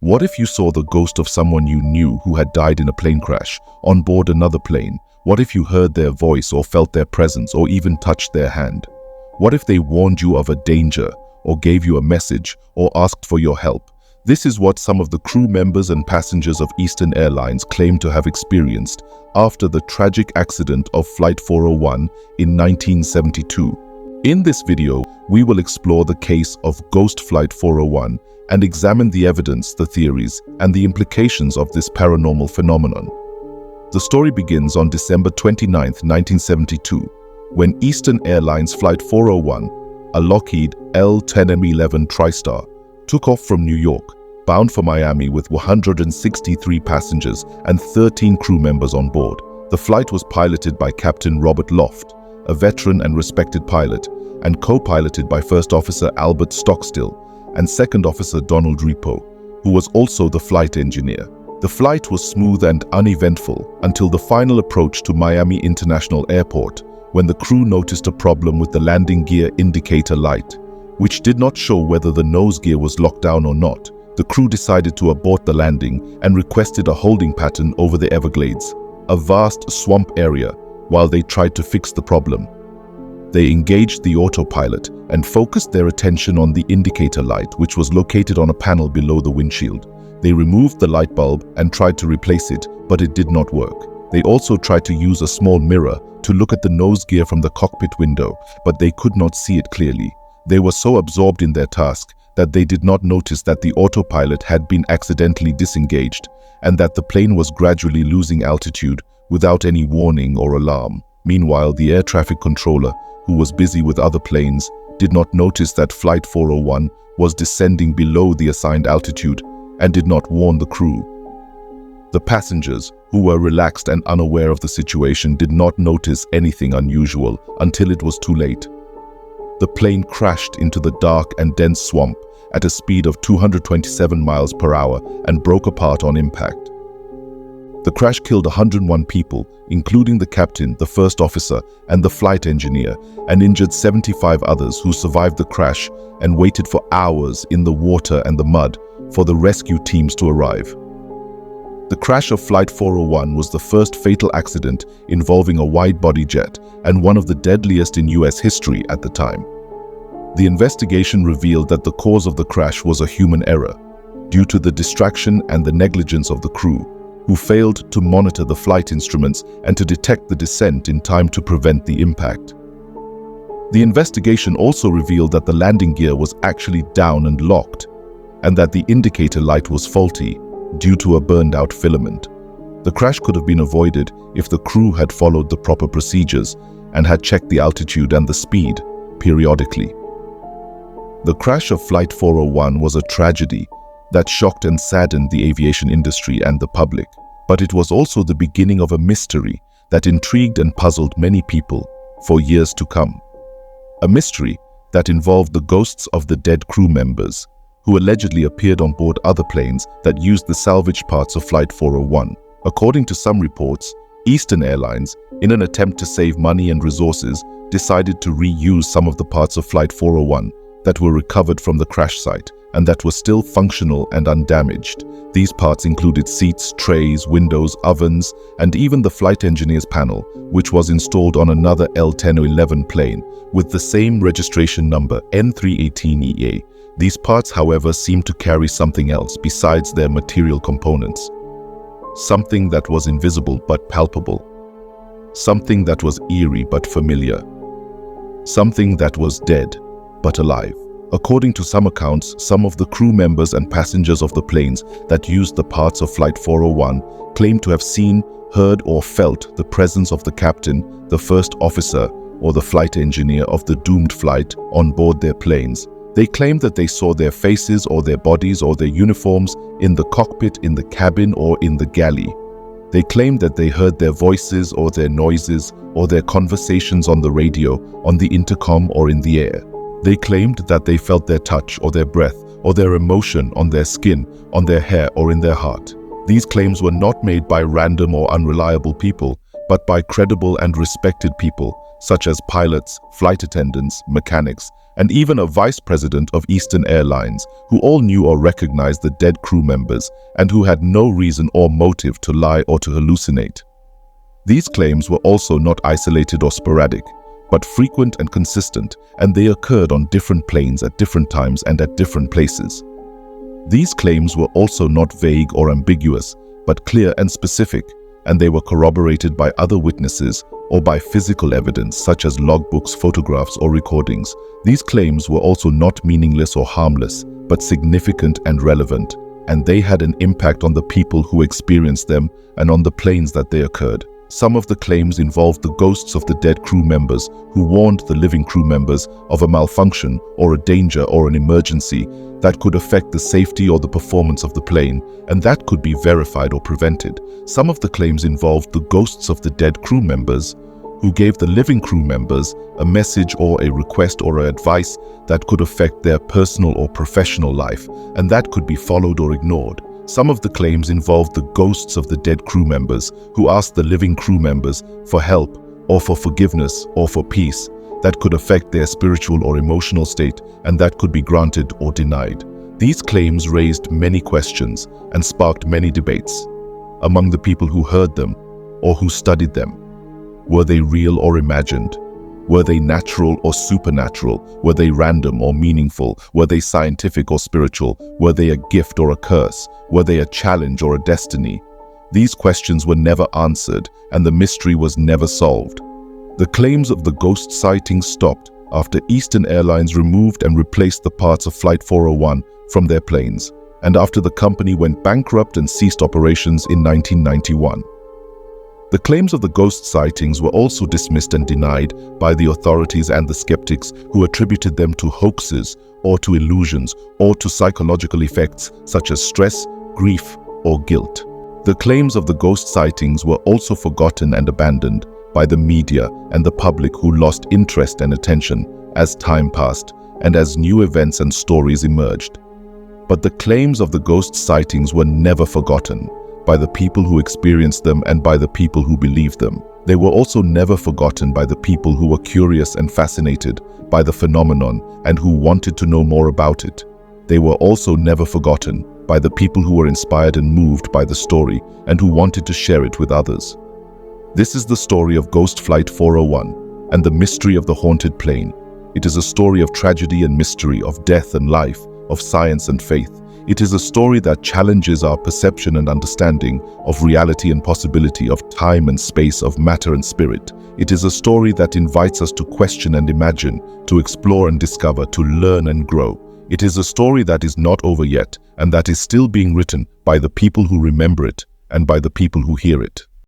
What if you saw the ghost of someone you knew who had died in a plane crash, on board another plane? What if you heard their voice or felt their presence or even touched their hand? What if they warned you of a danger or gave you a message or asked for your help? This is what some of the crew members and passengers of Eastern Airlines claim to have experienced after the tragic accident of Flight 401 in 1972. In this video, we will explore the case of Ghost Flight 401 and examine the evidence, the theories, and the implications of this paranormal phenomenon. The story begins on December 29, 1972, when Eastern Airlines Flight 401, a Lockheed L-10M11 TriStar, took off from New York, bound for Miami with 163 passengers and 13 crew members on board. The flight was piloted by Captain Robert Loft, a veteran and respected pilot, and co-piloted by First Officer Albert Stockstill and Second Officer Donald Repo, who was also the flight engineer. The flight was smooth and uneventful until the final approach to Miami International Airport, when the crew noticed a problem with the landing gear indicator light, which did not show whether the nose gear was locked down or not. The crew decided to abort the landing and requested a holding pattern over the Everglades, a vast swamp area, while they tried to fix the problem. They engaged the autopilot and focused their attention on the indicator light, which was located on a panel below the windshield. They removed the light bulb and tried to replace it, but it did not work. They also tried to use a small mirror to look at the nose gear from the cockpit window, but they could not see it clearly. They were so absorbed in their task that they did not notice that the autopilot had been accidentally disengaged and that the plane was gradually losing altitude without any warning or alarm. Meanwhile, the air traffic controller, who was busy with other planes, did not notice that Flight 401 was descending below the assigned altitude and did not warn the crew. The passengers, who were relaxed and unaware of the situation, did not notice anything unusual until it was too late. The plane crashed into the dark and dense swamp at a speed of 227 miles per hour and broke apart on impact. The crash killed 101 people, including the captain, the first officer, and the flight engineer, and injured 75 others who survived the crash and waited for hours in the water and the mud for the rescue teams to arrive. The crash of Flight 401 was the first fatal accident involving a wide-body jet and one of the deadliest in US history at the time. The investigation revealed that the cause of the crash was a human error, due to the distraction and the negligence of the crew, who failed to monitor the flight instruments and to detect the descent in time to prevent the impact. The investigation also revealed that the landing gear was actually down and locked, and that the indicator light was faulty due to a burned-out filament. The crash could have been avoided if the crew had followed the proper procedures and had checked the altitude and the speed periodically. The crash of Flight 401 was a tragedy that shocked and saddened the aviation industry and the public, but it was also the beginning of a mystery that intrigued and puzzled many people for years to come. A mystery that involved the ghosts of the dead crew members who allegedly appeared on board other planes that used the salvaged parts of Flight 401. According to some reports, Eastern Airlines, in an attempt to save money and resources, decided to reuse some of the parts of Flight 401 that were recovered from the crash site and that were still functional and undamaged. These parts included seats, trays, windows, ovens, and even the flight engineer's panel, which was installed on another L-1011 plane with the same registration number, N318EA. These parts, however, seemed to carry something else besides their material components. Something that was invisible but palpable. Something that was eerie but familiar. Something that was dead but alive. According to some accounts, some of the crew members and passengers of the planes that used the parts of Flight 401 claimed to have seen, heard, or felt the presence of the captain, the first officer, or the flight engineer of the doomed flight on board their planes. They claimed that they saw their faces or their bodies or their uniforms in the cockpit, in the cabin, or in the galley. They claimed that they heard their voices or their noises or their conversations on the radio, on the intercom, or in the air. They claimed that they felt their touch or their breath or their emotion on their skin, on their hair, or in their heart. These claims were not made by random or unreliable people, but by credible and respected people such as pilots, flight attendants, mechanics, and even a vice president of Eastern Airlines, who all knew or recognized the dead crew members and who had no reason or motive to lie or to hallucinate. These claims were also not isolated or sporadic, but frequent and consistent, and they occurred on different planes at different times and at different places. These claims were also not vague or ambiguous, but clear and specific, and they were corroborated by other witnesses or by physical evidence such as logbooks, photographs, or recordings. These claims were also not meaningless or harmless, but significant and relevant, and they had an impact on the people who experienced them and on the planes that they occurred. Some of the claims involved the ghosts of the dead crew members who warned the living crew members of a malfunction or a danger or an emergency that could affect the safety or the performance of the plane, and that could be verified or prevented. Some of the claims involved the ghosts of the dead crew members who gave the living crew members a message or a request or advice that could affect their personal or professional life, and that could be followed or ignored. Some of the claims involved the ghosts of the dead crew members who asked the living crew members for help or for forgiveness or for peace that could affect their spiritual or emotional state, and that could be granted or denied. These claims raised many questions and sparked many debates among the people who heard them or who studied them. Were they real or imagined? Were they natural or supernatural? Were they random or meaningful? Were they scientific or spiritual? Were they a gift or a curse? Were they a challenge or a destiny? These questions were never answered, and the mystery was never solved. The claims of the ghost sightings stopped after Eastern Airlines removed and replaced the parts of Flight 401 from their planes, and after the company went bankrupt and ceased operations in 1991. The claims of the ghost sightings were also dismissed and denied by the authorities and the skeptics who attributed them to hoaxes or to illusions or to psychological effects such as stress, grief, or guilt. The claims of the ghost sightings were also forgotten and abandoned by the media and the public, who lost interest and attention as time passed and as new events and stories emerged. But the claims of the ghost sightings were never forgotten by the people who experienced them and by the people who believed them. They were also never forgotten by the people who were curious and fascinated by the phenomenon and who wanted to know more about it. They were also never forgotten by the people who were inspired and moved by the story and who wanted to share it with others. This is the story of Ghost Flight 401 and the mystery of the haunted plane. It is a story of tragedy and mystery, of death and life, of science and faith. It is a story that challenges our perception and understanding of reality and possibility, of time and space, of matter and spirit. It is a story that invites us to question and imagine, to explore and discover, to learn and grow. It is a story that is not over yet and that is still being written by the people who remember it and by the people who hear it.